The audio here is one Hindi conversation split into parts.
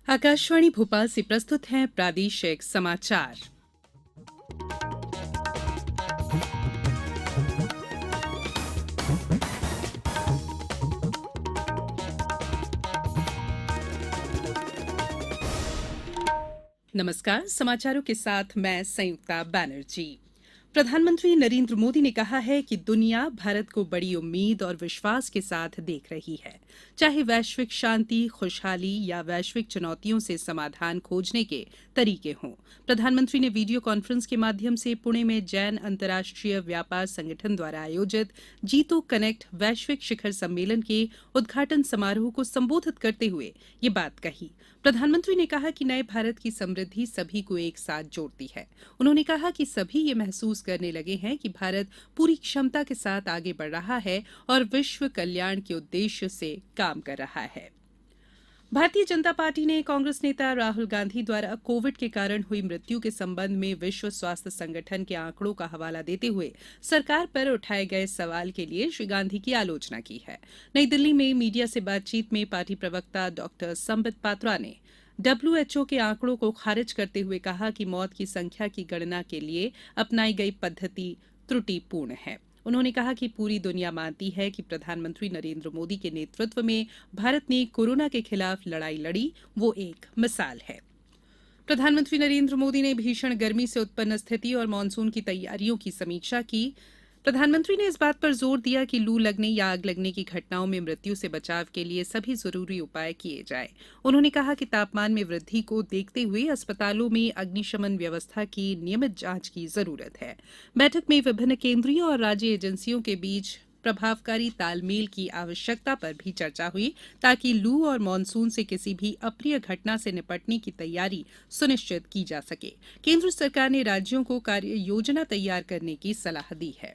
आकाशवाणी भोपाल से प्रस्तुत हैं प्रादेशिक समाचार। नमस्कार, समाचारों के साथ मैं संयुक्ता बैनर्जी। प्रधानमंत्री नरेंद्र मोदी ने कहा है कि दुनिया भारत को बड़ी उम्मीद और विश्वास के साथ देख रही है। चाहे वैश्विक शांति, खुशहाली या वैश्विक चुनौतियों से समाधान खोजने के तरीके हों। प्रधानमंत्री ने वीडियो कॉन्फ्रेंस के माध्यम से पुणे में जैन अंतर्राष्ट्रीय व्यापार संगठन द्वारा आयोजित जीतो कनेक्ट वैश्विक शिखर सम्मेलन के उद्घाटन समारोह को संबोधित करते हुए ये बात कही। प्रधानमंत्री ने कहा कि नए भारत की समृद्धि सभी को एक साथ जोड़ती है। उन्होंने कहा कि सभी ये महसूस करने लगे हैं कि भारत पूरी क्षमता के साथ आगे बढ़ रहा है और विश्व कल्याण के उद्देश्य से काम कर रहा है। भारतीय जनता पार्टी ने कांग्रेस नेता राहुल गांधी द्वारा कोविड के कारण हुई मृत्यु के संबंध में विश्व स्वास्थ्य संगठन के आंकड़ों का हवाला देते हुए सरकार पर उठाए गए सवाल के लिए श्री गांधी की आलोचना की है। नई दिल्ली में मीडिया से बातचीत में पार्टी प्रवक्ता डॉक्टर संबित पात्रा ने WHO के आंकड़ों को खारिज करते हुए कहा कि मौत की संख्या की गणना के लिए अपनाई गई पद्धति त्रुटिपूर्ण है। उन्होंने कहा कि पूरी दुनिया मानती है कि प्रधानमंत्री नरेंद्र मोदी के नेतृत्व में भारत ने कोरोना के खिलाफ लड़ाई लड़ी, वो एक मिसाल है। प्रधानमंत्री नरेंद्र मोदी ने भीषण गर्मी से उत्पन्न स्थिति और मानसून की तैयारियों की समीक्षा की। प्रधानमंत्री ने इस बात पर जोर दिया कि लू लगने या आग लगने की घटनाओं में मृत्यु से बचाव के लिए सभी जरूरी उपाय किए जाएं। उन्होंने कहा कि तापमान में वृद्धि को देखते हुए अस्पतालों में अग्निशमन व्यवस्था की नियमित जांच की जरूरत है। बैठक में विभिन्न केंद्रीय और राज्य एजेंसियों के बीच प्रभावकारी तालमेल की आवश्यकता पर भी चर्चा हुई, ताकि लू और मानसून से किसी भी अप्रिय घटना से निपटने की तैयारी सुनिश्चित की जा सके। केंद्र सरकार ने राज्यों को कार्य योजना तैयार करने की सलाह दी है।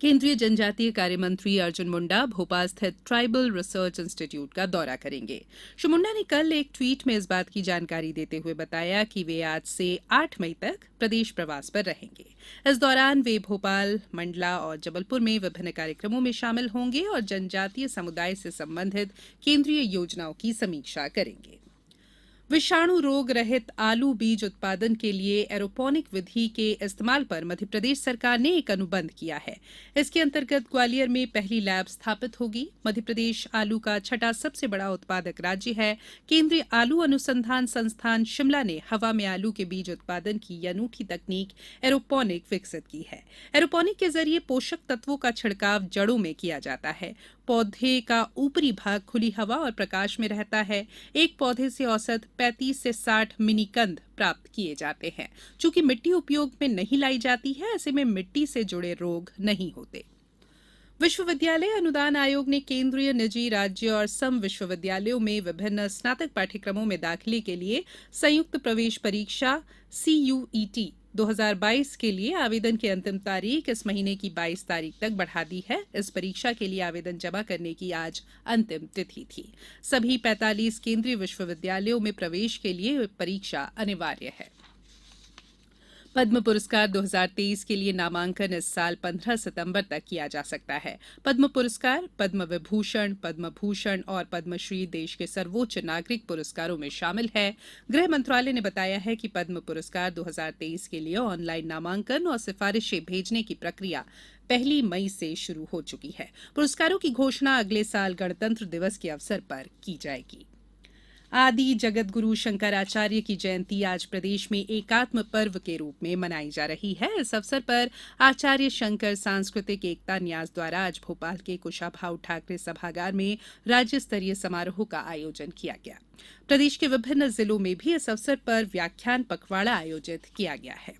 केंद्रीय जनजातीय कार्य मंत्री अर्जुन मुंडा भोपाल स्थित ट्राइबल रिसर्च इंस्टीट्यूट का दौरा करेंगे। श्री मुंडा ने कल एक ट्वीट में इस बात की जानकारी देते हुए बताया कि वे आज से 8 मई तक प्रदेश प्रवास पर रहेंगे। इस दौरान वे भोपाल, मंडला और जबलपुर में विभिन्न कार्यक्रमों में शामिल होंगे और जनजातीय समुदाय से संबंधित केंद्रीय योजनाओं की समीक्षा करेंगे। विषाणु रोग रहित आलू बीज उत्पादन के लिए एरोपोनिक विधि के इस्तेमाल पर मध्यप्रदेश सरकार ने एक अनुबंध किया है। इसके अंतर्गत ग्वालियर में पहली लैब स्थापित होगी। मध्यप्रदेश आलू का छठा सबसे बड़ा उत्पादक राज्य है। केंद्रीय आलू अनुसंधान संस्थान शिमला ने हवा में आलू के बीज उत्पादन की यह अनूठी तकनीक एरोपोनिक विकसित की है। एरोपोनिक के जरिए पोषक तत्वों का छिड़काव जड़ों में किया जाता है। पौधे का ऊपरी भाग खुली हवा और प्रकाश में रहता है। एक पौधे से औसत 35 से 60 मिनी कंद प्राप्त किए जाते हैं। चूंकि मिट्टी उपयोग में नहीं लाई जाती है, ऐसे में मिट्टी से जुड़े रोग नहीं होते। विश्वविद्यालय अनुदान आयोग ने केंद्रीय, निजी, राज्य और सम विश्वविद्यालयों में विभिन्न स्नातक पाठ्यक्रमों में दाखिले के लिए संयुक्त प्रवेश परीक्षा CUET 2022 के लिए आवेदन की अंतिम तारीख इस महीने की 22 तारीख तक बढ़ा दी है। इस परीक्षा के लिए आवेदन जमा करने की आज अंतिम तिथि थी। सभी 45 केंद्रीय विश्वविद्यालयों में प्रवेश के लिए परीक्षा अनिवार्य है। पद्म पुरस्कार 2023 के लिए नामांकन इस साल 15 सितंबर तक किया जा सकता है। पद्म पुरस्कार, पद्म विभूषण, पद्म भूषण और पद्मश्री देश के सर्वोच्च नागरिक पुरस्कारों में शामिल है। गृह मंत्रालय ने बताया है कि पद्म पुरस्कार 2023 के लिए ऑनलाइन नामांकन और सिफारिशें भेजने की प्रक्रिया 1 मई से शुरू हो चुकी है। पुरस्कारों की घोषणा अगले साल गणतंत्र दिवस के अवसर पर की जाएगी। आदि जगत गुरु शंकराचार्य की जयंती आज प्रदेश में एकात्म पर्व के रूप में मनाई जा रही है। इस अवसर पर आचार्य शंकर सांस्कृतिक एकता न्यास द्वारा आज भोपाल के कुशाभाऊ ठाकरे सभागार में राज्य स्तरीय समारोह का आयोजन किया गया। प्रदेश के विभिन्न जिलों में भी इस अवसर पर व्याख्यान पखवाड़ा आयोजित किया गया है।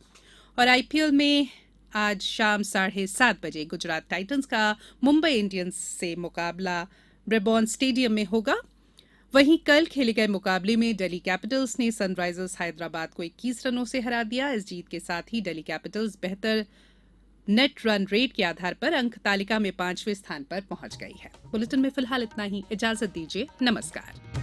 और IPL में आज शाम 7:30 बजे गुजरात टाइटंस का मुंबई इंडियंस से मुकाबला ब्रेबॉर्न स्टेडियम में होगा। वहीं कल खेले गए मुकाबले में दिल्ली कैपिटल्स ने सनराइजर्स हैदराबाद को 21 रनों से हरा दिया। इस जीत के साथ ही दिल्ली कैपिटल्स बेहतर नेट रन रेट के आधार पर अंक तालिका में 5वें स्थान पर पहुंच गई है। बुलेटिन में फिलहाल इतना ही। इजाजत दीजिए। नमस्कार।